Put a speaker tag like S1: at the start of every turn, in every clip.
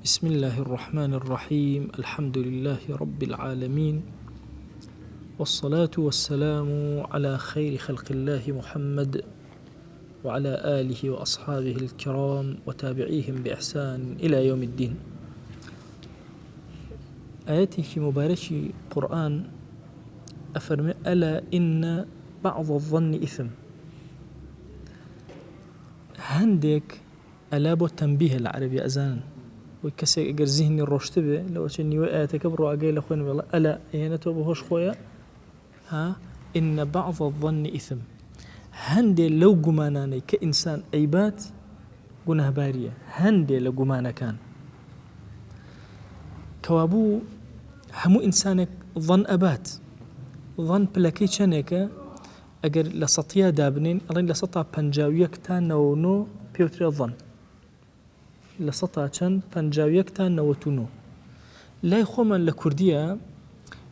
S1: بسم الله الرحمن الرحيم. الحمد لله رب العالمين، والصلاة والسلام على خير خلق الله محمد وعلى آله وأصحابه الكرام وتابعيهم بإحسان إلى يوم الدين. آياتي في مبارك قرآن أفرمي: ألا إن بعض الظن إثم. هندك ألا بو تنبيه العربي أزانا وكسي اگر ذهني روشتبه لو شني وآياتك برو أقيل أخوين والله ألا هنا توبهوش خويا إن بعض الظن إثم. هندي لو قماناني كإنسان أيبات قناه بارية، هندي لو قمانا كان كوابو همو إنسانك ظن أبات ظن بلاكي چنك أجر لسطيا دابنين الله لسطا بنجاويك تان نو بيوتري الظن لسطا چن بنجاويك تان نوتونو لا يخومن لكردية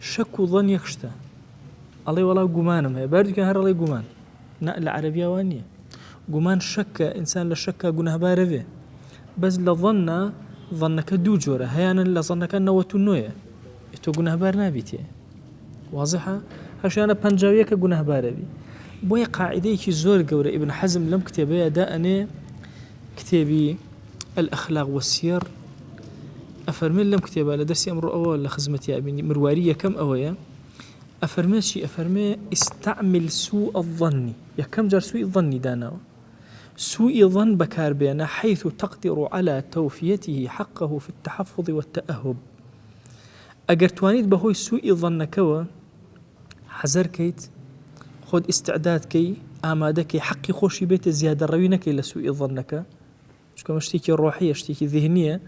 S1: شك ظن يخشتا الله والله قمانم هي باردو كان هر الله قمان نا العربية وانية قمان شك إنسان لشك قناه بارده بس لظن ظنك دو جورة هيانا لظنك نوتونوية تو قناه بار نابيتي واضحة هشانا بنجاويك قناه باربي بوي قاعدة كي زور قورة ابن حزم لم كتابي داءني كتابي الأخلاق والسير أفرمين لم كتابي لدرسي أمر أول لخزمتي أبني مروارية كم أويا أفرمي استعمل سوء الظن يا كم جار سوء الظن دانا سوء ظن بكار بينا حيث تقدر على توفيته حقه في التحفظ والتأهب. أجر توانيت بهوي سوء ظنكوا حذر كيت خود استعداد كي آمادك حقي خوشي بيت زيادة روينك إلى سوء ظنك شكو مشتيكي الروحية اشتيكي ذهنية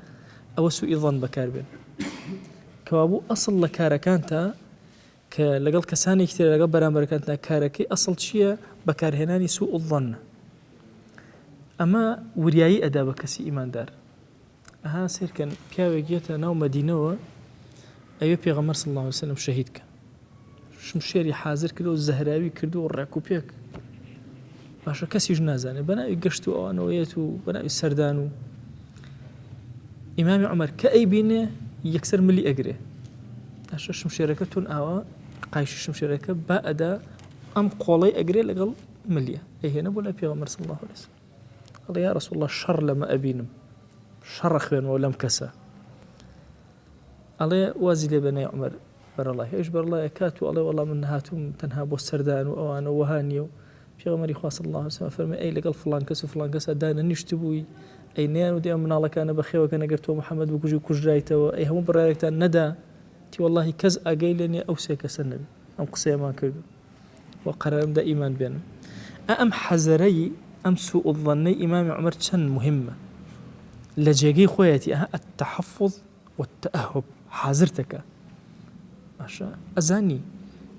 S1: أو سوء ظن بكار بين كوابو أصل لكارا كانتا لقل كساني كتير لقل برامبر كانتا كاركي أصل شيء بكار هناني سوء الظن أما ورياي أدابة كسي إيمان دار سير كان كاوي جيتا ناو مدينة أيوة بيغمر صلى الله عليه وسلم شهيدك شمشيري حاضر كردو الزهراوي كردو والرعكو بيك باشا كسي جنازاني بناوي قشتو أو أنويتو بناوي السردانو إمام عمر كأي بيني يكسر ملي أقري باشا شمشيركتون أوا قايش شمشيرك باءدا أم قولي أقري لقل مليا إيه هنا بولا بيغمر صلى الله عليه وسلم قال يا رسول الله الشر لما أبينم شر خيان ولم كسا الله وازي لبني عمر بر الله يجبر الله يكاتو الله والله من هاتم تنهابو السردان وأنا وهانيو في غمري خاص الله وسلم فرمي أي لقل فلان كسا دانا نشتبوي أي نيان ودي من الله كان بخير وكان قرتو محمد وكجي كجرايته أي هم برايكتان ندى تي والله كز أقيلني أو سيك سنبي أم قصي ما كردو وقرر أمدا إيمان بينا أم حزري أم سوء الظني إمام عمر كان مهمة لجيجي خوياتي التحفظ والتأهب حاضرتك ماشا أزاني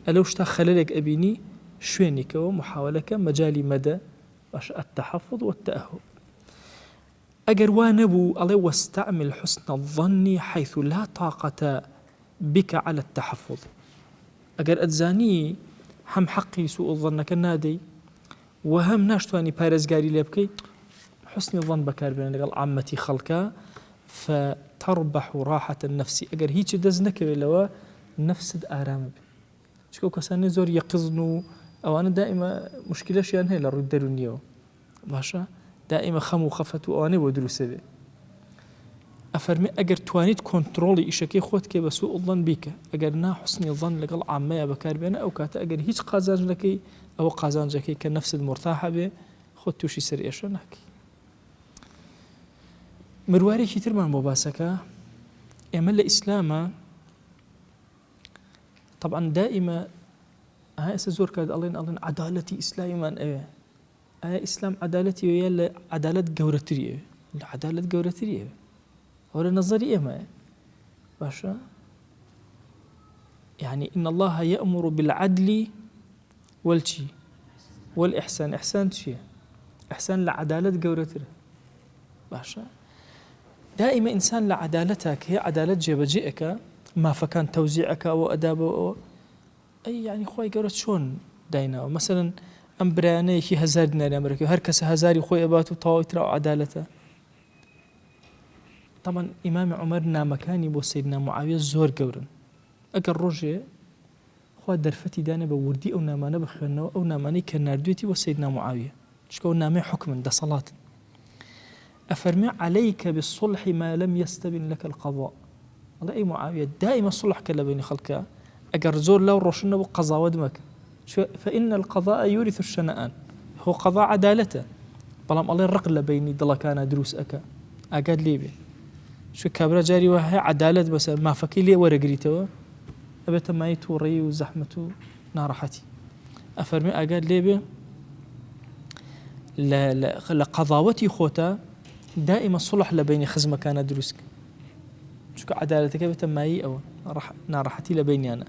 S1: ألوشتا خلالك أبيني شوينك ومحاولك مجالي مدى ماشا التحفظ والتأهب أجر وانبو الله واستعمل حسن الظن حيث لا طاقة بك على التحفظ. أجر أتزاني هم حقي سوء الظن كالنادي وهم ناشتواني بارزقاري لبكي حسن الظن بكار بين لقل عامتي خلقا فتربح راحة النفس. أجر هيك دزنك لوا نفس آرام بي شكو كساني زور يقظنو أو أنا دائما مشكلة شيئا هي لرد درونيو باشا دائما خمو خفتو أو أنا ودروسة بي أفرمي أجر توانيت كنترولي إشاكي خوتك بسوء الظن بيك أجر نا حسن الظن لقل عامية بكار بينا أو كاتا أجر هيك قازان لكي أو قازان جاكي كنفس المرتاحة بي خدتو شي سري أشاناكي مرواري كتير من مباسكة يعمل إسلاما طبعا دائما هاي أسزور كاد الله عدالتي إسلامي من هاي إسلام عدالتي ويا عدالة جورترية العدالة جورترية ولا نظرية ما باشا يعني إن الله يأمر بالعدل والشي والإحسان. إحسان شيء إحسان لعدالة جورترية باشا دائما إنسان لعدالتك هي عدالة جيبجئك ما فكان توزيعك أو أدابه أي يعني خوي قرأت شون داينا مثلا أم براني كي هزار دينار أمريكي هركس هزاري خوي أباتو طاوي ترى عدالته طبعا إمام عمر نامكاني بو سيدنا معاوية زور قورن أقل رجع خوا درفتي دانه بوردي أو نامانه بخيرنه أو ناماني كناردويتي بو سيدنا معاوية شكو نامي حكما ده صلاة أفرمي عليك بالصلح ما لم يستبن لك القضاء الله أي معاوية دائما الصلح كلا بين خلقها أقر زور لو روشنا بقضاء ودمك فإن القضاء يورث الشنآن هو قضاء عدالته بلام الله الرقل بيني دلا كان دروس أكا أقاد ليبي شو كابرا جاري وهي عدالة بس ما فكي لي ورقريتوا أبيت ما يتوري وزحمته نارحتي أفرمي أقاد ليبي لقضاوتي خوتا دائما الصلح لبيني خزمة كان دروسك شو عدالتك أبيت ما أو نارحتي لبيني أنا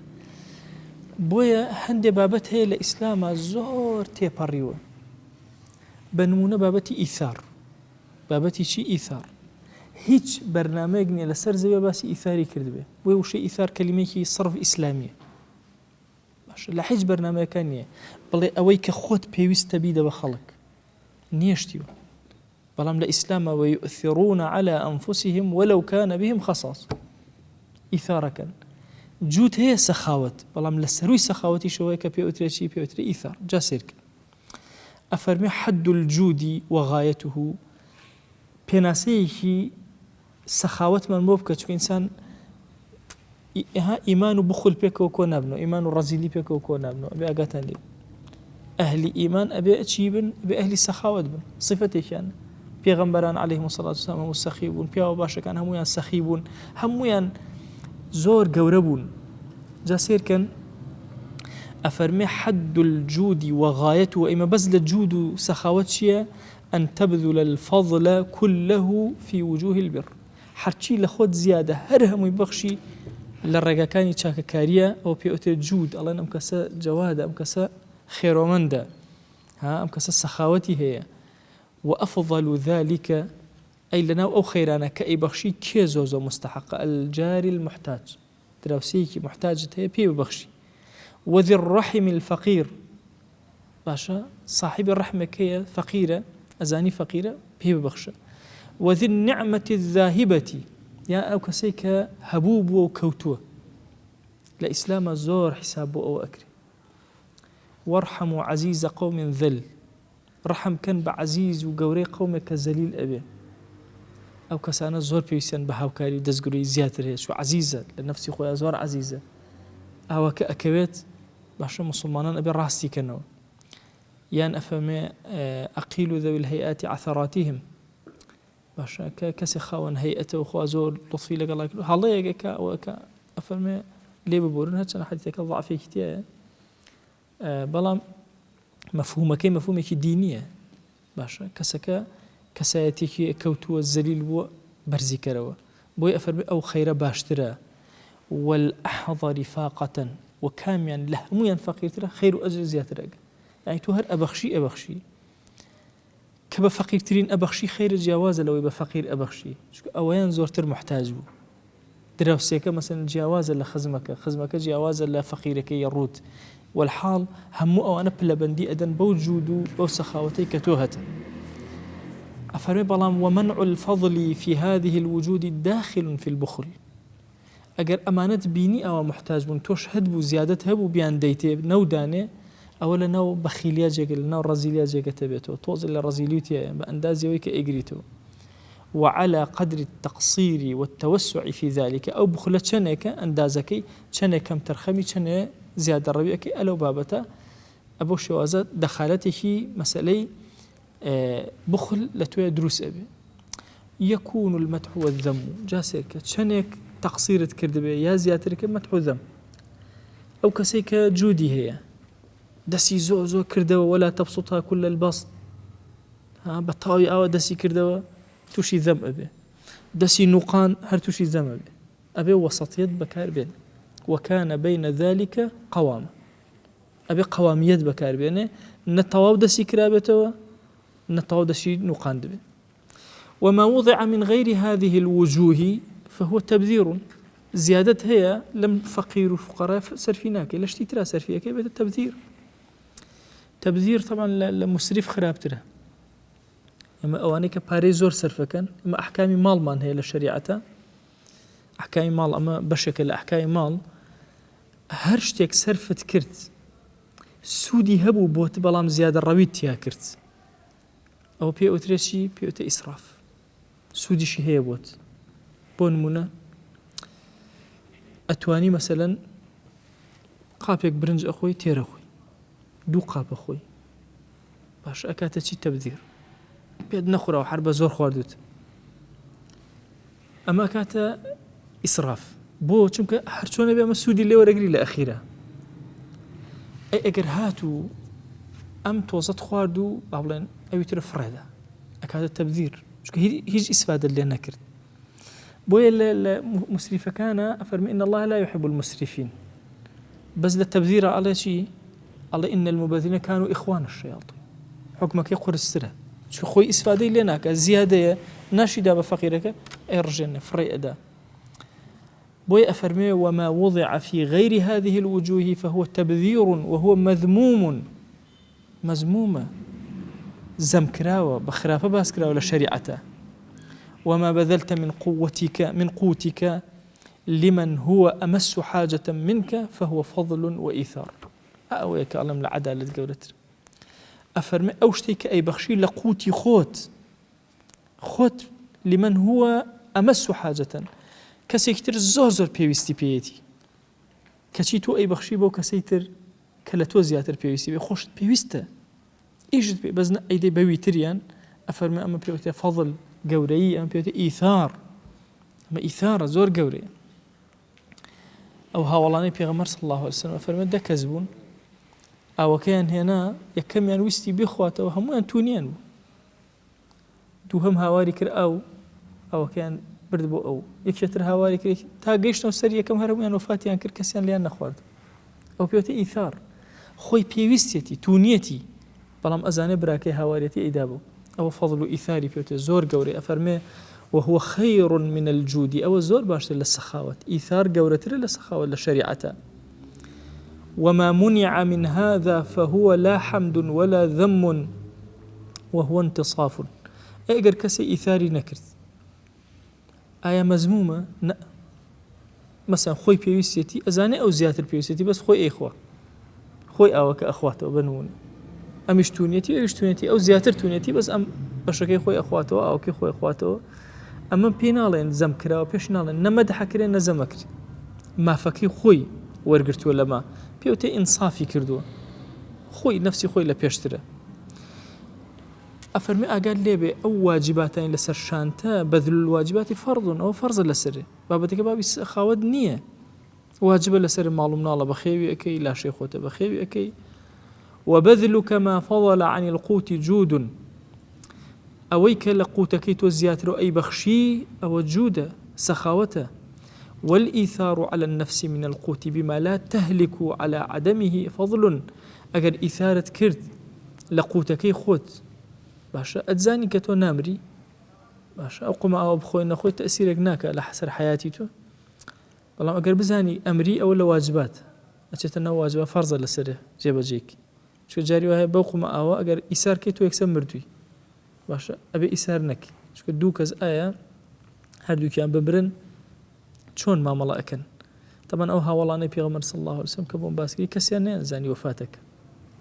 S1: بويا هندي بابت هي لإسلام زور تيباريوه بنمونه بابتي إيثار بابتي شي إيثار هيج برنامجني لسر زي باسي إيثاري كردبه وشي إيثار كلمة صرف إسلامية باش لحيج برنامج كانية بل أويك خود بيوست بيدا بخلق نيشتيو بلام لإسلام ويؤثرون على أنفسهم ولو كان بهم خصاص إيثارا كان جود هي سخاوت بلام لسروي سخاوتي شوية كبيوتري بيوتري إيثار جاسيرك أفرمي حد الجود وغايته بيناسيه سخاوت من موبكة شو إنسان إيمان بخل بيك وكون ابنه إيمان رزيلي بيك وكون ابنه أبي أقاتن لي أهل إيمان أبي أتشيبن بأهل السخاوت بن صفتي كان بيغمبران عليهم الصلاة والسلام والسخيبون بياو باشا كان همويان سخيبون همويان زور قوربون جاسير كان أفرمي حد الجود وغايته وإما بذل الجود سخاوتشيا أن تبذل الفضل كله في وجوه البر حرشي لخود زيادة هرهم يبخشي للرجا كاني تشاك كاريا أو بيوتر جود الله أمكسا جوادة أمكسا خير ومندا أمكسا سخاوتي هي وأفضل ذلك أي لنا أو خيرانا كأي بخشي كيزوزو مستحق الجاري المحتاج دراوسيكي محتاج هي بي بخشي وذي الرحم الفقير باشا صاحب الرحمة كي فقيرة أزاني فقيرة بي بخشة وذي النعمة الذاهبة يا أو كسيك هبوب وكوتوه لإسلام زور حسابه أو أكري وارحموا عزيز قوم ذل رحم كان بعزيز وقوري قومك ذليل أبي أو كسانا زور بيسيان بهاوكاري دزقري زياتر هي شو عزيزة لنفسي خويا زور عزيزة أو كأكويت باشا مسلمان أبي راسي كنو يان أفهمي أقيل ذوي الهيئات عثراتهم باشا كسي خاون هيئته وخوا زور لطفي لك الله يكلو هالله يكا وكا أفهمي ليه ببورن هاتشان حديثك الضعفي كتير بلام مفهومك دينية باشا كسكا كسايتك كوتو الزليل بو برزي كروا بوي أفرمي أو خير باشترا والأحظى رفاقة وكاميا لهميا فقير خير أجر زيادة يعني توهر أبخشي كبا فقير ترين أبخشي خير جواز لو يبقى فقير أبخشي أويان زورتر محتاج بو دراوسيك مثلا جواز خزمك جواز فقيرك يرود والحال همو أو أنا بلا بندي أدن بوجود وسخاوتي كتوهة أفرمي بلام ومنع الفضل في هذه الوجود داخل في البخل أجر أمانة بيني أو محتاج من توش هدبو زيادتها بو بيان ديتي نو داني أولا نو بخيليا جيجل نو رزيليا جيجل تبيتو توزل الرزيليوتي بأندازي ويك إجريتو وعلى قدر التقصير والتوسع في ذلك أو بخلة شنك أندازكي شنك كم ترخمي شنك زيادة ربيعك ألو بابتا أبو شوازات دخالته مسألة بخل لتوية دروس أبي يكون المدح والذم جاسيك شنك تقصير كردبي يا زيادة مدح وذم أو كسيك جودي هي دسي زو كردوا ولا تبسطها كل البسط بطاوي أو دسي كردوا توشي ذم أبي دسي نقان هر توشي ذم أبي وسطيت بكار بين وكان بين ذلك قوام أبي قواميات بكار بين نتواو دسي كرابته نتواو دسي نقان دبي وما وضع من غير هذه الوجوه فهو تبذير زيادة هي لم فقير وفقراء سرفيناك إلا اشتي سرفية كيف التبذير طبعا لمسرف خراب ترى ئێمە ئەوانەی کە پارەی زۆر سەرفەکەن ئەمە ئەحکامی ماڵمان هەیە لە شەریعەتە ئەحکامی ماڵ ئەمە بەشێکە لە ئەحکامی ماڵ هەر شتێک سەرفت کرد سوودی هەبوو بۆت بەڵام زیادە ڕەویت تیا کرد ئەو پێ ئوترێکی پێوتە ئیسراف سوودیشی هەیە بۆت بۆ نمونە ئەتوانی مەسەلەن قاپێک برنج ئەخۆی تێرە خۆی دوو قاپە خۆی باش ئەکاتە چی تەبدیر پێت نەخورەوە هەر بە زۆر خواردوت ئەمە کاتە ئیسراف بۆ چونکە هەرچۆنە بێ ئەمە سوودی لێ وەرەگری لە ئەخیرە ئەگەر هاتوو ئەم تۆزەت خوارد و با بڵێن ئەوی ترە فڕێدا ئەکاتە تەبدیر چونکە هیچ ئیسفادەت لێ نەکرد بۆیە لە مسریفەکانە ئەفەرمی إن الله لا يحب المسرفين بەس لە تەبدیرە ئەڵێ چی ئەڵێ إن المبذرين كانوا إخوان الشياطين حکمەکەی قورسترە چونکە خۆی ئیسفادەی لێ ناکات زیادەیە ناشیدا بە فەقیرەکە ئەڕژێنێ فڕێ ئەدا بۆی ئەفەرمێ وما وضع في غير هذه الوجوه فهو تبذير وهو مذموم مذمومة زمكراوة بخرافة باسكراوة لشريعته وما بذلت من قوتك لمن هو أمس حاجة منك فهو فضل وإيثار أويك أعلم العدالة قولت أفرمي أوشتيك أي بخشي لقوتي خوت لمن هو أمس حاجة كسيكتر زوزر بيوستي بيتي كشيتو أي بخشي بو كسيتر كلتو زياتر بيوستي خوشت بيوسته إيجد بي بزنا أيدي بويتريان أفرمي أما بيوتي فضل قوري أما بيوتي إيثار أما إيثار زور قوري أو هاولاني بيغمر صلى الله عليه وسلم أفرمي دا كذبون أو كان هنا يكم يعني ويستي بيخواته وهم أنتونيان دوهم هاواري كر أو كان برد بو أو يكشتر هاواري كر تا قيشتو سري يكم هرميان وفاتيان كر كسيان ليان نخوارد أو بيوتي إيثار خوي بيوستيتي تونيتي بلام أزاني براكي هاواريتي إدابو أو فضل إيثاري بيوتي زور قوري أفرمي وهو خير من الجود أو زور باشتر للسخاوة إيثار قورتر للسخاوة للشريعة وما منع من هذا فهو لا حمد ولا ذم وهو انتصاف أقر كسي إيثاري نكرت آية مزمومة لا مثلا خوي بيوسيتي أزاني أو زيادة بيوسيتي بس خوي إخوة خوي أوك أخواته وبنون أمش تونيتي أو زيادة تونيتي بس أم بشكي خوي أخواته أو كي خوي أخواته أما بينالين زم كرا وبيشنالين نمدح كرين نزمك ما فكي خوي ورقرت ولا ما بيوتي إنصافي كردو خوي نفسي خوي لبيشتره أفرمي أقال لي أو واجباتين لسر شانتا بذل الواجبات فرض أو فرض لسر بابتك بابي خاود نية واجب لسر معلوم نالا بخيوي أكي لا شيخوته بخيوي أكي وبذلك ما فضل عن القوت جود أويك لقوتك توزياتر أي بخشي أو جودة سخاوته والإيثار على النفس من القوت بما لا تهلك على عدمه فضل أجر إثارة كرد لقوتك خوت باشا أتزاني كتو نامري باشا أقوم أو بخوي نخوي تأثيرك ناك لحسر حياتي تو والله أجر بزاني أمري أو واجبات أتشتنا واجبات فرض لسره جيب جيك شو جاري وهي بقوم أو أجر إثار كتو يكسب مردوي باشا أبي إثار نك شو دوكز آية هردو كان ببرن شون ما ملاكن طبعا أوها والله نبي غمر صلى الله عليه وسلم كبون باسكي كسيان زاني وفاتك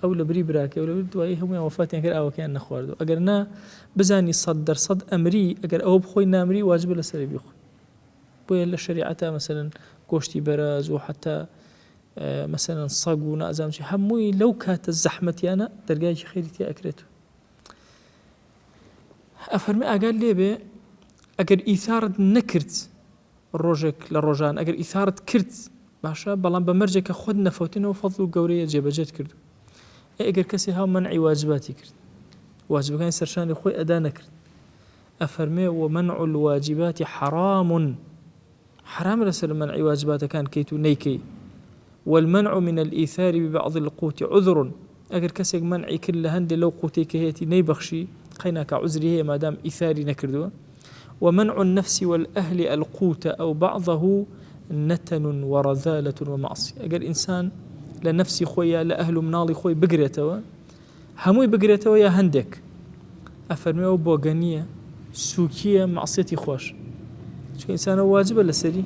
S1: أو لبري براك أو لبدوي هم وفاتين كر أو كان نخواردو أجرنا بزاني صد أمري أجر أو بخوي نامري واجب لسري بيخوي بويا الشريعة مثلا كوشتي براز وحتى مثلا صاق ونازم شيء هموي لو كانت الزحمة أنا درجاي خيرتي أكرته أفرمي أقال لي به أجر إثارة نكرت الروجك للروجان أجر إثارة كرت باشا بلان بمرجك خود نفوتنا وفضل قورية جبجت كردو أجر كسي ها منعي واجباتي كرت واجب كان سرشان لخوي أدانا كرت أفرمي ومنع الواجبات حرام لسر منعي واجبات كان كيتو نيكي والمنع من الإيثار ببعض القوت عذر أجر كسي منعي كل هندي لو قوتي كهيتي نيبخشي خيناك عذري هي ما دام إيثاري نكردو ومنع النفس والأهل القوت أو بعضه نتن ورذالة ومعصية أجر إنسان لنفسي خويا لأهل منالي خوي بقريتوا هموي بقريتوا يا هندك أفرمي أو بوغانية سوكية معصيتي خوش شو إنسان واجب لسري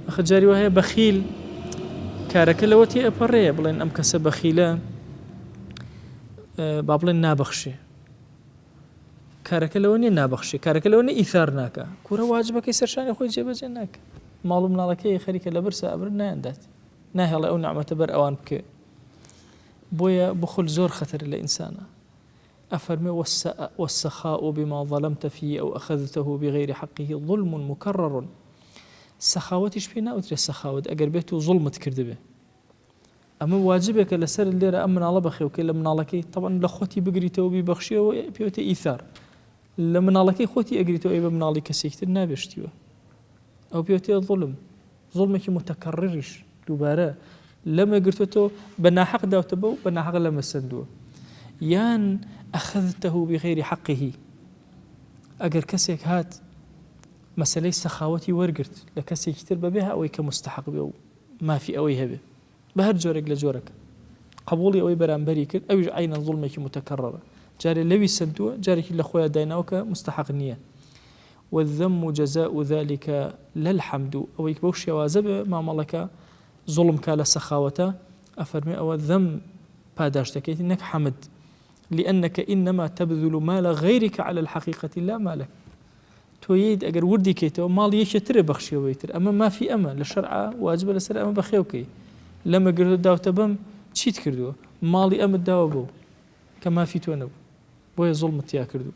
S1: أخذ جاري وهي بخيل كارك لوتي أبرية بلين أم كسب بخيلة بابلين نابخشي كارك لوني نابخشي كارك لوني إيثار ناكا كورا واجبك يسرشان يخوي جيبا جناك معلوم نالكي خريك لبرسا أبر ناندات ناهي الله أو نعمة بر أوان بك بويا بخل زور خطر الإنسان أفرمي والسخاء بما ظلمت فيه أو أخذته بغير حقه ظلم مكرر سخاوتش فينا أو تري السخاوت أقر بيته ظلمت كردبه أما واجبك لسر الليرة أمن على بخي وكلا من علىكي طبعا لخوتي بقريته وبيبخشيه وبيوتي إيثار لمن علىكي خوتي أقريته ويبا من عليك سيكتر نابشتيه أو بيوتي ظلمك متكررش دوباره لما قرتوته بنا حق داوتبو بنا حق لما سندوه يان أخذته بغير حقه أقر كسيك هات مسألة سخاوتي ورقرت لكسيك تربى بها أو كمستحق به ما في أويها به بهر جورك لجورك قبولي أوي برانبري كرد أو عين ظلمك متكررة جاري لوي سندوه جاري كل أخويا دايناوك مستحق نية والذم جزاء ذلك للحمد أو يكبوش يوازب ما ملك ظلم كالا سخاوته أفرمي أو الذم باداشتك إنك حمد لأنك إنما تبذل مال غيرك على الحقيقة لا مالك تويد أجر وردي كيتو مال يشتري بخشي ويتر أما ما في أما للشرع واجب لسر أما بخيوكي لما قرروا داو تبم تشيت كردو مالي أما داو بو كما في تونو بوي ظلم تيا كردو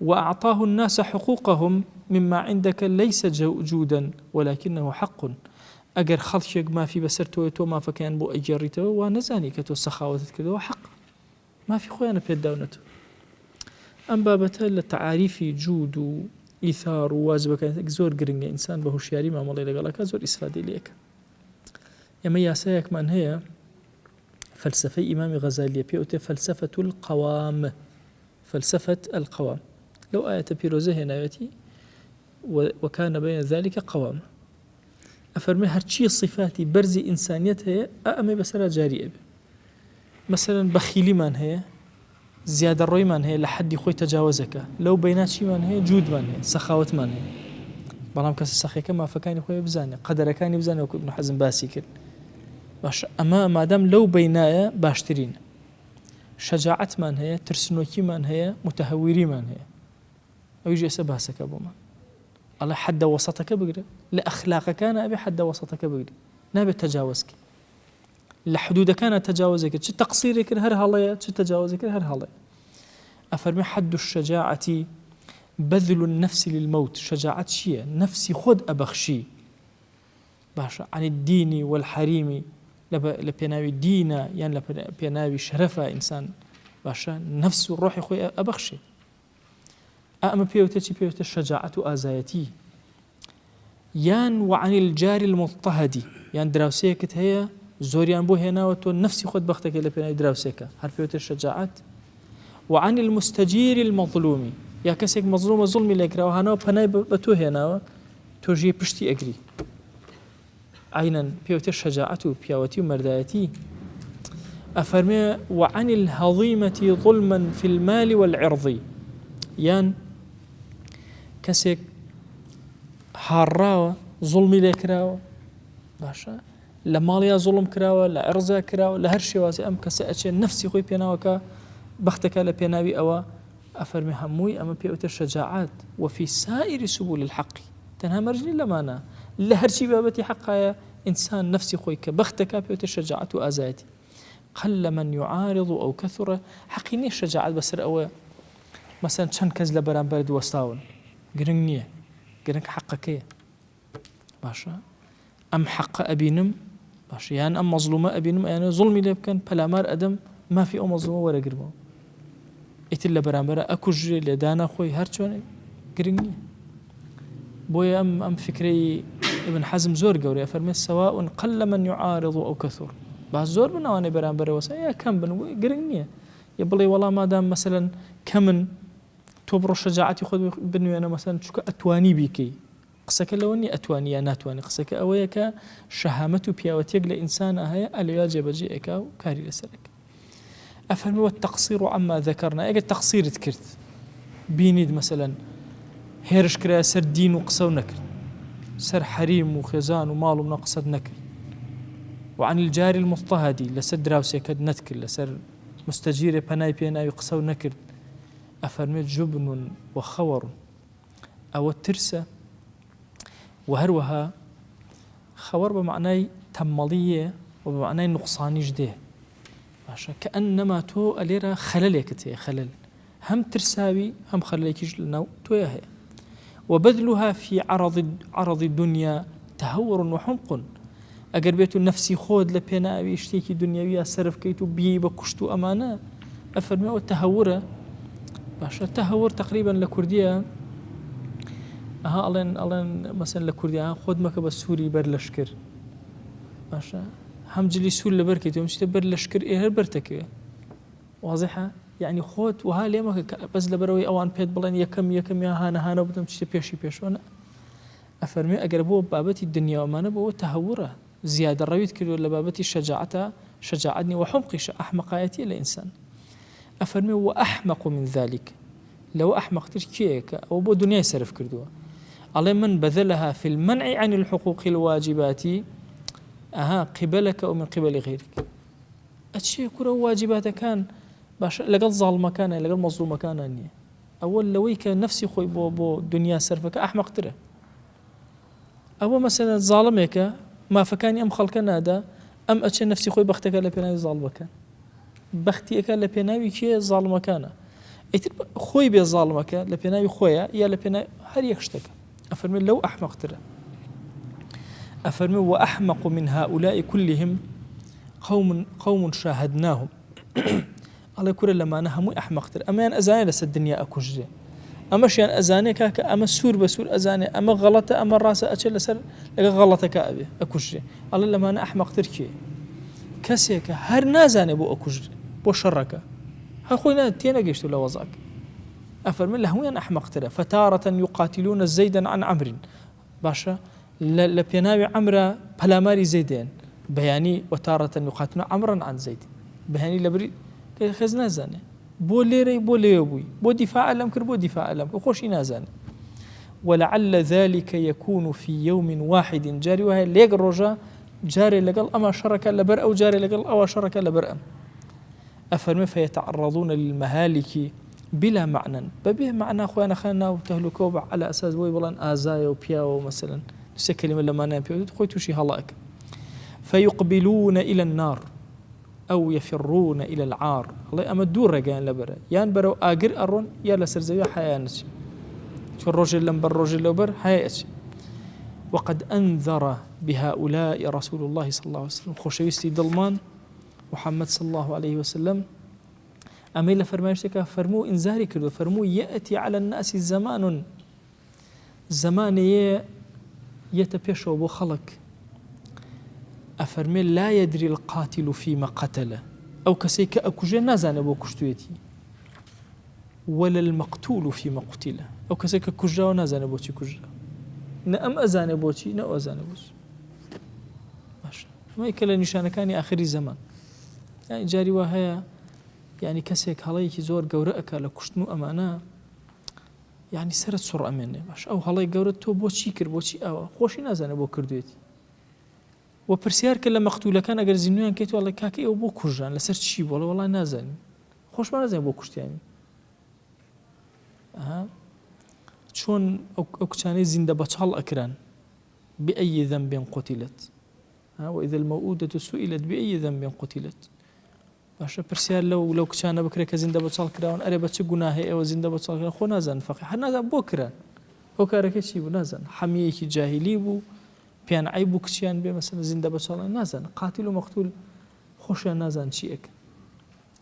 S1: وأعطاه الناس حقوقهم مما عندك ليس جودا ولكنه حق أجر خلشك ما في بسرتو تو ما فكان بو أجريته ونزاني كتو سخاوتك كردو حق ما في خويا أنا بيداونته أم بابتها للتعاريف جود وإيثار وواجبك زور قرنجة إنسان بهوشياري ما مالي لقالك زور إسفادي ليك يما ياسايك من هي فلسفة إمام غزالي بيوتي فلسفة القوام فلسفة القوام لو آية بيروزه هنايتي وكان بين ذلك قوام أفرمي هرشي صفاتي برزي إنسانيتها أأمي بسرا جارية مثلا بخيلي من هي زيادة الروي من هي لحد خوي تجاوزك لو بينات شي من هي جود من هي سخاوة من هي بلام كاس السخي كما فكان خوي بزاني قدر كان بزاني وكو ابن حزم باسي كر باش أما مادام لو بينايا باشترين شجاعة من هي ترسنوكي من هي متهوري من هي أو يجي أسباسك أبو من الله حد وسطك بقري لأخلاقك كان أبي حد وسطك بقري نابي تجاوزك لحدود كان تجاوزك شو تقصيرك هر هلا شو تجاوزك هر هلا أفرمي حد الشجاعة بذل النفس للموت شجاعة شيء نفسي خد أبخشي باشا عن الدين والحريم لبيناوي دينا يعني لبيناوي شرفة إنسان باشا نفس الروح خوي أبخشي أما بيوتي الشجاعة آزايتي يان وعن الجار المضطهد يعني دراوسيكت هي زوريان بو هنا وتو نفسي خد بختك إلى بين دراوسيكا حرفية الشجاعات وعن المستجير المظلوم يا كسيك مظلوم ظلمي لك وهنا وبناي بتو هنا توجي بشتي أجري عينا بيوت الشجاعة بيوتي ومردايتي أفرمي وعن الهضيمة ظلما في المال والعرض يان كسيك هاراوة ظلمي لك راوة باشا لماليا ظلم كراوة لعرضا كراوة لهرشي واسي أم كسأتش نفسي خوي بيناوكا بختك لبيناوي أوا أفرمي هموي أما بيوت الشجاعات وفي سائر سبل الحق تنها مرجلي لمانا لهرشي بابتي حقا إنسان نفسي خويك بختك بيوت الشجاعات وآزايتي قل من يعارض أو كثر حقيني الشجاعات بسر أوا مثلا شان كز لبران برد وستاون قرنية قرنك حقك باشا أم حق أبينم باش يعني أم مظلومة أبينم يعني ظلمي اللي بكن بلامار أدم ما في أم مظلومة ولا قرمه إتلا برامبرة أكوج لدانا خوي هرشون قرنية بوي أم فكري ابن حزم زور قوري أفرمي سواء قل من يعارض أو كثر بعض زور بنواني برامبرة وسا كم بن قرنية يبلي والله ما دام مثلا كمن تبرو شجاعتي خذ بنوي أنا مثلا شو أتواني بيكي قسك لوني أتواني يا ناتواني قسك أويك شهامة بياوتيك لإنسان أهي الياجب جيئك وكاري لسلك أفرمي والتقصير عما ذكرنا أجل تقصير ذكرت بينيد مثلا هيرش كرا سر دين وقصو نكر سر حريم وخزان ومال ونقصد نكر وعن الجاري المضطهدي لسر دراوسي كد نتكر لسر مستجير بناي بينا يقصو نكر أفرمي جبن وخور أو الترسة وهروها خور بمعنى تمالية وبمعنى نقصاني جده عشان كأنما تو أليرا خلل يكتي خلل هم ترساوي هم خلل يكيج لنا تو ياهي وبذلها في عرض الدنيا تهور وحمق أجر بيتو نفسي خود لبينا اشتيكي دنيوية صرف كيتو بيبا كشتو أمانة أفرمي والتهورة باشا تهور تقريبا لكردية ألين مثلا لكردية خود مكا بسوري بر لشكر باشا هم جلي سور لبركتي ومشي تبر لشكر إيه برتك واضحة يعني خود وها ليه ما بس لبروي أوان بيت بلان يكم يا هانا بدهم تشتي بيش وانا أفرمي أقربوا بابتي الدنيا وما نبوا تهوره زيادة رويت كده ولا بابتي شجاعتني وحمقي أحمقايتي الإنسان أفرمي وأحمق من ذلك لو أحمق تركيك أو بو دنيا يسرف كردوها على من بذلها في المنع عن الحقوق الواجبات قبلك أو من قبل غيرك أتشي كرة واجبات كان باش لقد ظالم كان لقد مظلوم كان أني أول لويك نفسي خوي بو دنيا سرفك أحمق ترى أو مثلا ظالمك ما فكاني أم خلق نادا أم أتشي نفسي خوي بختك لبناوي ظالمك بختيك لبناوي كي ظالم كان خوي بي ظالمك لبناوي خويا يا لبناوي هل يخشتك أفرمي لو أحمق ترى أفرمي وأحمق من هؤلاء كلهم قوم شاهدناهم على كل لما نهمو أحمق ترى أما يعني أزاني لس الدنيا أكوجري أما شيء أزاني كاك أما سور بسور أزاني أما غلطة أما راسة أتشل لسر لقى غلطة كأبي أكوجري على لما أنا أحمق تركي كسيك هر نازاني بو أكوجري بو شركة هخوينا تينا قيشتو لوزاك أفرمي لهوين أحمق ترى فتارة يقاتلون زيدا عن عمر باشا لبيناوي عمرة بلاماري زيدين بياني وتارة يقاتلون عمرا عن زيد بياني لبري خزنا زاني بو ليري بو ليبوي بو دفاع الأمكر بو دفاع الأمكر خوشي نازاني ولعل ذلك يكون في يوم واحد جاري وهي ليق الرجاء جاري لقل أما شركة لبرأ أو جاري لقل أو شركة لبرأ أفرمي فيتعرضون للمهالك بلا معنى ببيه معنى أخوانا خانا وتهلكوا على أساس ويبلان آزايا وبياو مثلا نسي كلمة لما نام بياو تخويتو شي هلاك فيقبلون إلى النار أو يفرون إلى العار الله أما الدور رجعان لبرا يان برو آجر أرون يا لسرزويا حياة نسي شو الرجل لم بالرجل لو بر حياة وقد أنذر بهؤلاء رسول الله صلى الله عليه وسلم خوشويستي ضلمان محمد صلى الله عليه وسلم أميل فرمايشتك فرمو إنذاري كردو فرمو يأتي على الناس زمان يتبشو بو خلق أفرمي لا يدري القاتل فيما قتل أو كسيك أكوجي نازان بو كشتويتي ولا المقتول فيما قتل أو كسيك كجا ونازان بو تي كجا نأم أزان بو تي نأو أزان بو ماشا ما يكلا نشان كان آخر زمان يعني جاري وهي يعني كسيك هلايكي زور قورأك لكشتنو أمانا يعني سرت سرعة مني باش أو هلاي قورتو بو تشي كر بو تشي أو خوشي نازان بو كردويتي وبرسيار كلا مقتولة كان أجر زنيان كيتو والله كاكي أو بو كرجان لسر تشي والله نازن خوش ما نازن بو كشت يعني شون أو كتاني زند بطال أكران بأي ذنب قتلت وإذا الموؤودة سئلت بأي ذنب قتلت باشه برسيار لو كتانا بكرة كزند بطال كران أريبا تجناه أو زند بطال كران خو نازن فقيه نازن بو كران هو كارك شيء بو نازن حميه جاهلي بو بيان عيبو كشيان بي مثلا زنده بشال نازن قاتل ومقتول خوش نازن شيك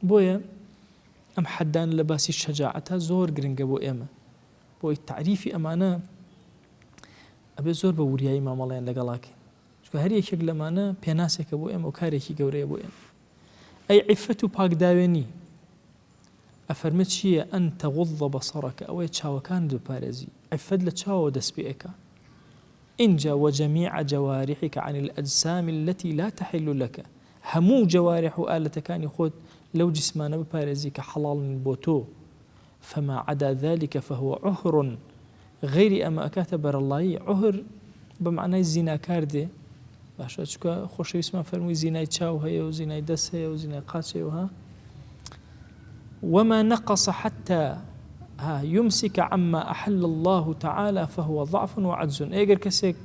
S1: بويا ام حدان لباسي الشجاعه زور جرنج بو اما بو التعريف امانه ابي زور بورياي ما مالين لقلاك شو هري يك لمانه بيناسك بو ام وكاريكي غوري بو ام اي عفته باك داويني افرمت شيء ان تغض بصرك او تشاو كان دو بارزي عفد لتشاو دسبيك إنجا وجميع جوارحك عن الأجسام التي لا تحل لك همو جوارح آلة كان يخوت لو جسمانه بپارێزی کە حەڵاڵن بۆ تۆ فما عدا ذلك فهو عهر غيري ئەمە ئەکاتە بەرەڵایی عهر بمعنای زیناکار دێ باشە چکە خۆشەویستمان فەرمووی زینای چاو هەیە و زینای دەست هەیە و زینای قاچ هەیە وما نقص حتى يمسك عما أحل الله تعالى فهو ضعف وعجز ئەگەر کەسێک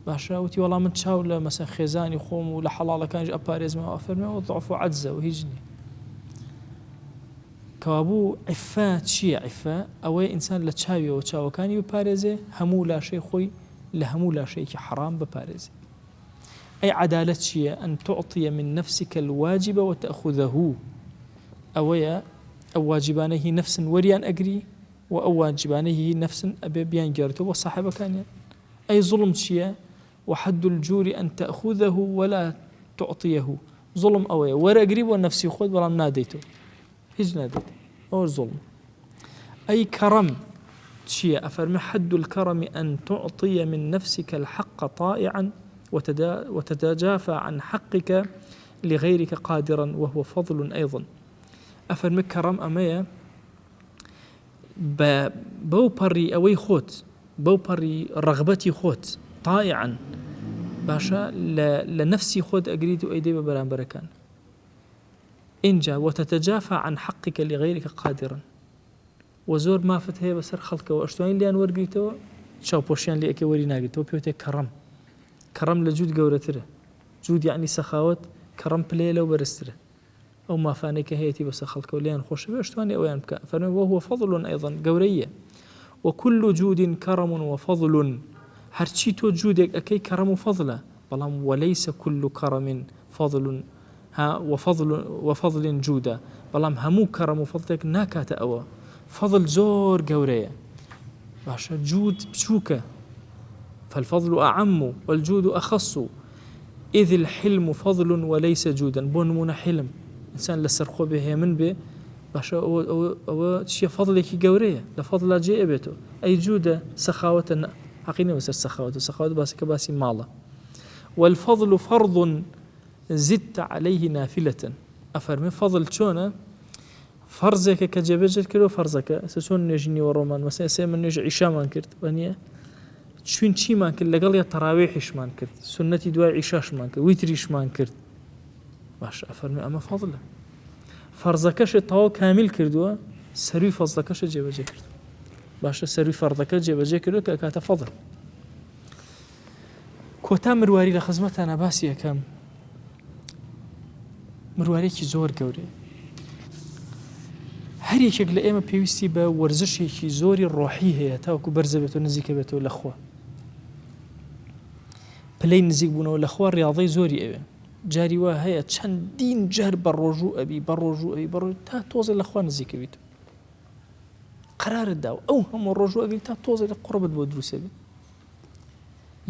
S1: باشە وتی وەڵام من چاو لە مەسەن خێزانی خۆم و لە حەڵاڵەکانیش ئەپارێزمەوە فەرمێەوە ضعف و عەجزە و هیچ نییە کەوابوو عیفە چییە عیفە ئەوەی ئینسان لە چاویەوە چاوەکانی بپارێزێ هەموو لاشەی خۆی لە هەموو لاشەیەکی حرام بپارێزێ أي عدالة شيء أن تعطي من نفسك الواجب وتأخذه أويا أو واجبانه نفس وريان أجري وأو واجبانه نفس أبي بيان جرته وصاحبه كان أي ظلم شيء وحد الجور أن تأخذه ولا تعطيه ظلم أويا ورا قريب والنفس يخذ ولا ناديته هج ناديته أو ظلم أي كرم شيء أفرم حد الكرم أن تعطي من نفسك الحق طائعا وتتجافى عن حقك لغيرك قادرا وهو فضل أيضا أفرم كرم أمية بوبري أوي خوت بوبري رغبتي خوت طائعا باشا لنفسي خود أقريد أيدي ببران بركان إنجا وتتجافى عن حقك لغيرك قادرا وزور ما فتهي بسر خلقك وأشتوين ليان ورقيتو شاو بوشيان لي أكي وري ناقيتو بيوتي كرم لجود قورتره جود يعني سخاوت كرم بليلة وبرستره أو ما فانيك هيتي بس خلقك وليان خوش بأشتواني أويان بكا وهو فضل أيضا قورية وكل جود كرم وفضل هرشيتو جودك أكي كرم وفضله بلام وليس كل كرم فضل وفضل جودا بلام همو كرم وفضلك ناكات أوا فضل زور قورية باشا جود بشوكة فالفضل أعم والجود أخص إذ الحلم فضل وليس جودا بونمون حلم إنسان لسرخو به من به باشا أو شيء فضلك قورية لفضل جاء بيته أي جودة سخاوة حقيقة بس سخاوة بس كباسي ماله والفضل فرض زدت عليه نافلة أفرمي فضل شونه فرزك كجبجت كيلو فرزك سسون نجني ورومان مثلا سيمن نج عشاء ما كرت ونيا شون شي ما كرت لقال يا تراويحش ما كرت سنتي دواء عشاش ما كرت ويتريش ما كرت باش أفرمي أما فضله فرزكش طاو كامل كردوا سري فضلكش جبجت كرت باش سري فرزك جبجت كرت كاتا فضل كوتا مرواري لخدمتنا أنا باسي كم مرواريكي زور قوري هر یەکێک لە ئێمە پێویستی بە وەرزشێکی زۆری ڕۆحی هەیە تاوەکو بەرزە بێتەوە نزیکە بێتەوە لەخوا پلەی نزیک بوونەوە لەخوا ڕیاضەی زۆری ئەوێ جاری وا هەیە چەندین جار بە ڕۆژوو ئەبی تا تۆزە لەخوا نزیکە بیت قەرارت داوە ئەو هەموو ڕۆژوو ئەبی تا تۆزە لە قوڕبت بۆ دروستە بێت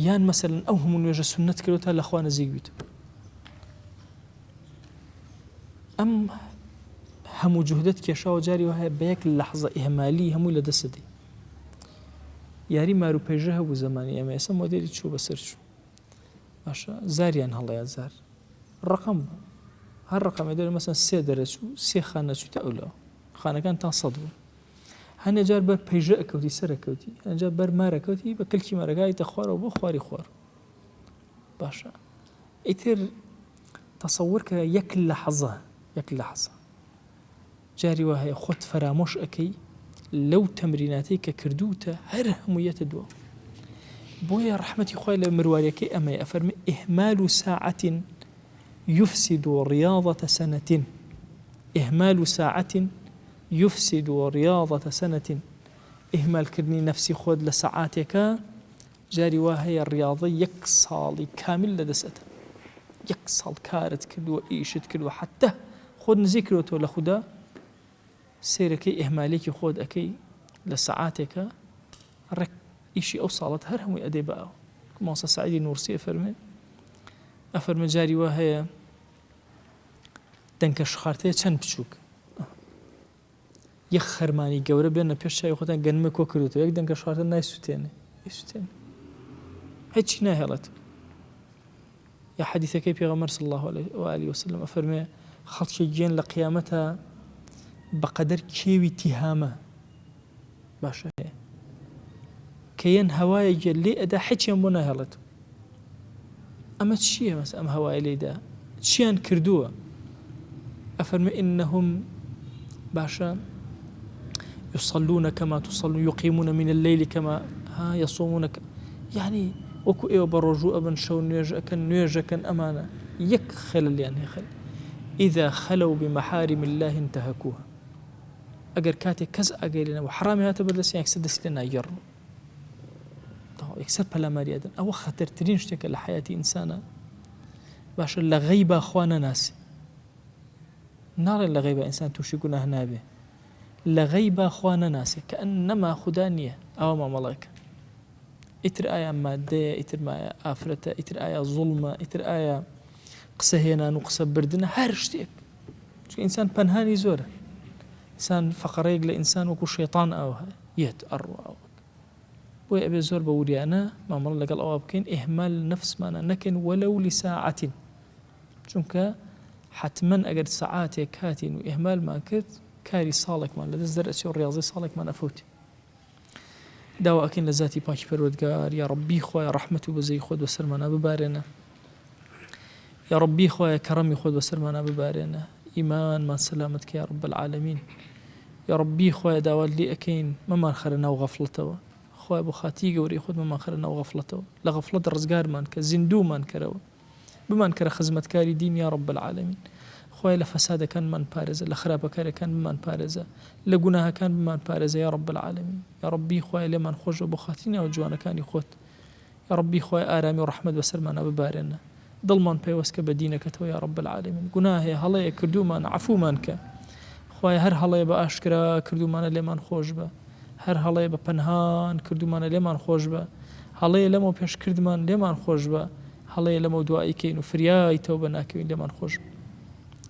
S1: یان مەسەلەن ئەو هەموو نوێژە سونەت کردەوە تا لەخوا نزیک بیت ئەم همو جهدت كيشاو جاري وهي بيك لحظة إهمالي همو لدسدي ياري مارو بيجه هبو زماني أما يسا موديلي تشو بسر شو باشا زاريان هلا يا زار الرقم هالرقم يدير مثلا 3 درجة 3 خانة شو تأولا خانة كان تصدوا هني جار بر بيجه كوتي سر كوتي هني جار بر مارا كوتي بكل كي مارا جاي تخوار وبو خواري خوار باشا إتر تصورك يك لحظة جاري وهي خود فراموش أكي لو تمريناتي كردوتا هر همية دوا بويا رحمتي خويا لمرواريكي أما أفرمي إهمال ساعة يفسد رياضة سنة إهمال ساعة يفسد رياضة سنة إهمال كرني نفسي خود لساعاتك جاري وهي الرياضة يكسال كامل لدسته يكسال كارت كدو إيشت كدو حتى خود نذكرته لخدا سيركي إهماليكي خود أكي لساعاتك رك إشي أو صالت هرهم يأدي بقى موسى سعيد نورسي أفرمي جاري وهي دنكش خارتي چند بچوك يخ خرماني قورة بينا بيش شاي خودان قنمي كوكروتو يك دنكش خارتي نايسوتيني هيتشي ناهلت يا حديثة كي بيغمر صلى الله عليه وآله وسلم أفرمي خەڵکی گێن لە قیامەتە بەقەدەر کێوی تیهامە باشە هەیە کە یەن هەوایە گێل لێ ئەدا حەچیان بۆ ناهێڵێت ئەمە چییە مەس ئەم هەوای لێدا چیان کردووە ئەفەرمێ ئینەهم باشە يصلون كما تصلون يقيمون من الليل كما يصومون يعني وەکو ئێوە بە ڕۆژوو ئەبن شەو نوێژەکەن ئەمانە یەک خەلەلیان هەیە خەل إذا خلوا بمحارم الله انتهكوها ئەگەر کاتێک کەس ئاگەیرێنەوە حرامی هاتە بەردەستیان یەکسەر دەستی لێ ناگەڕن یەکسەر پەلاماریادن ئەوە خەتەرترین شتێکە لە حیاتی ئینسانە باشە لە غەیبا خوا نەناسی ناڵێن لە غەیبا ئینسان تووشی گوناه نابێ لە غەیبا خوا نەناسی کە ئەنەما خودا نییە ئەوە مامەڵەکە ئیتر ئایا مادەیە ئیتر ئافرەتە ئیتر ئایا زوڵمە ئیتر ئایا قسە هێنان و قسە بردنە هەر شتێک چونکە ئینسان پەنهانی زۆرە ئینسان فەقەرەیەک لە ئینسان وەکو شەیطان ئەوە یەت ئەڕواوە بۆی ئەبێ زۆر بە وریانە مامەڵ لەگەڵ ئەوە بکەین ئیهمال نەفسمانە نەکەین وەلەو لساعەتین چونکە حتمەن ئەگەر سەعاتێک هاتین و ئیهمالمان کرد کاری ساڵێکمان لەدەست دەرئەچێ و ڕیاضەی ساڵێکمان ئەفوتی داوا ئەکەین لە ذاتی پاکی پەروەردگار یا ڕەبی خوایە ڕەحمەت و بەزەی خۆت بەسەرمانە ببارێنە یا ڕەبی خوایە کەڕەمی خۆت بەسەرمانە ببارێنە ئیمانمان سەلامەت کە یا ڕەب العالەمین یا ڕەبی خوایە داوا لێ ئەکەین مەمان خەرە ناو غەفڵەتەوە خوای بۆ خاتی گەورەی خۆت مەمان خەرە ناو غەفڵەتەوە لە غەفڵەت ڕزگارمان کە زیندوومان کەرەوە بمان کەرە خزمەتکاری دین یا ڕەب العالەمین خوای لە فەسادەکانمان پارێزە لە خراپەکاریەکان بمان پارێزە لە گوناهەکان بمان پارێزە یا ڕەب العالەمین یا ڕەبی خوای لێمان خۆشە بۆ خاتی ناو جوانەکانی خۆت یا ڕەبی خوای ئارامی و ڕەحمەت بەسەرمانە ببارێنە دڵمان پەیوەستکە بە دینەکەتەوە یا ڕەب العالەمین گوناهەیە هەڵەیە کردومان عەفومان کە خوای هەر هەڵەیە بە ئاشکرا کردومانە لێمان خۆش بە هەر هەڵەیە بە پەنهان کردومانە لێمان خۆش بە هەڵەیە لەمەوە پێش کردمان لێمان خۆش بە هەڵەیە لەمەوە دوایی کەین و فریای تەوبە ناکەوین لێمان خۆش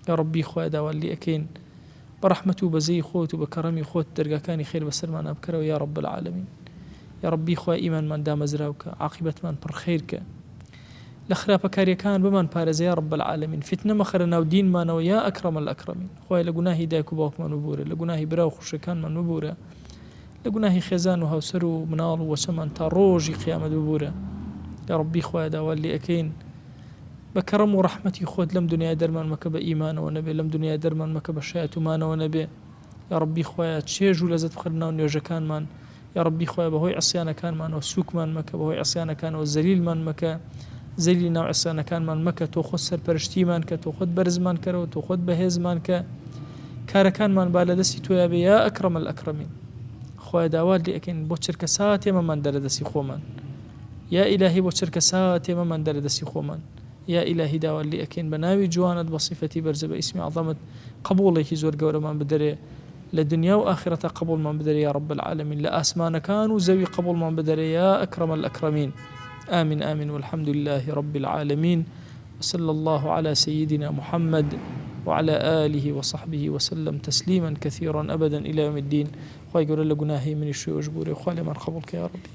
S1: یا ڕەبی خوای داوا لێ ئەکەین بە ڕەحمەت و بەزەی خۆت و بە کەڕەمی خۆت دەرگاکانی خێر بەسەرمانە بکەرەوە یا ڕەب العالەمین یا ڕەبی خوای ئیمانمان دامەزراوکە عاقبەتمان پڕ خێرکە لە خراپەکاریەکان بمان پارێزە یا ڕەب العالەمین فتنە مەخەرە ناو دینمانەوە یا ئەکرەم الئەکرەمین خوای لە گوناهی دایک و باوکمان ببورە لە گوناهی برا و خوشەکانمان ببورە لە گوناهی خێزان و هاوسەر و مناڵ و وەچەمان تا ڕۆژی قیامەت ببورە یا ڕەبی خوای داوا لێ ئەکەین بە کەڕەم و ڕەحمەتی خۆت لەم دنیای دەرمان مەکە بە ئیمانەوە نەبێ لەم دنیای دەرمان مەکە بە شایەتومانەوە نەبێ یا ڕەبی خوایە چێژ و لەزەت بخەرە ناو نوێژەکانمان یا ڕەبی خوایە بەهۆی عەسیانەکانمانەوە سووکمان مەکە بەهۆی عەسیانەکانەوە زەلیلمان مەکە زەلیلی ناو عەسیانەکانمان مەکە تۆ خۆت سەرپەرشتیمان کە تۆ خۆت بەرزمان کەرەوە تۆ خۆت بەهێزمان کە کارەکانمان با لە دەستی تۆیا بێ یا ئەکرەم الئەکرەمین خوای داوا لێ ئەکەین بۆ چرکە ساتێ مەمان دەرە دەستی خۆمان یا ئیلاهی بۆ چرکە ساتێ مەمان دەرە دەستی خۆمان یا ئیلاهی داوا لێ ئەکەین بە ناوی جوانت بە صیفەتی بەرزە بە ئیسمی عەظەمت قبوڵێکی زۆر گەورەمان بدەرێ لە دنیا و ئاخرەتە قبوڵمان بدەرێ یا ڕەب العالەمین لە ئاسمانەکان و زەوی قبوڵمان بدەرێ یا ئەکرەم الئەکرەمین آمين آمين والحمد لله رب العالمين وصلى الله على سيدنا محمد وعلى آله وصحبه وسلم تسليما كثيرا أبدا إلى يوم الدين خوي يقول لنا جناهي من الشيء وجبوري وخالي من قبولك يا رب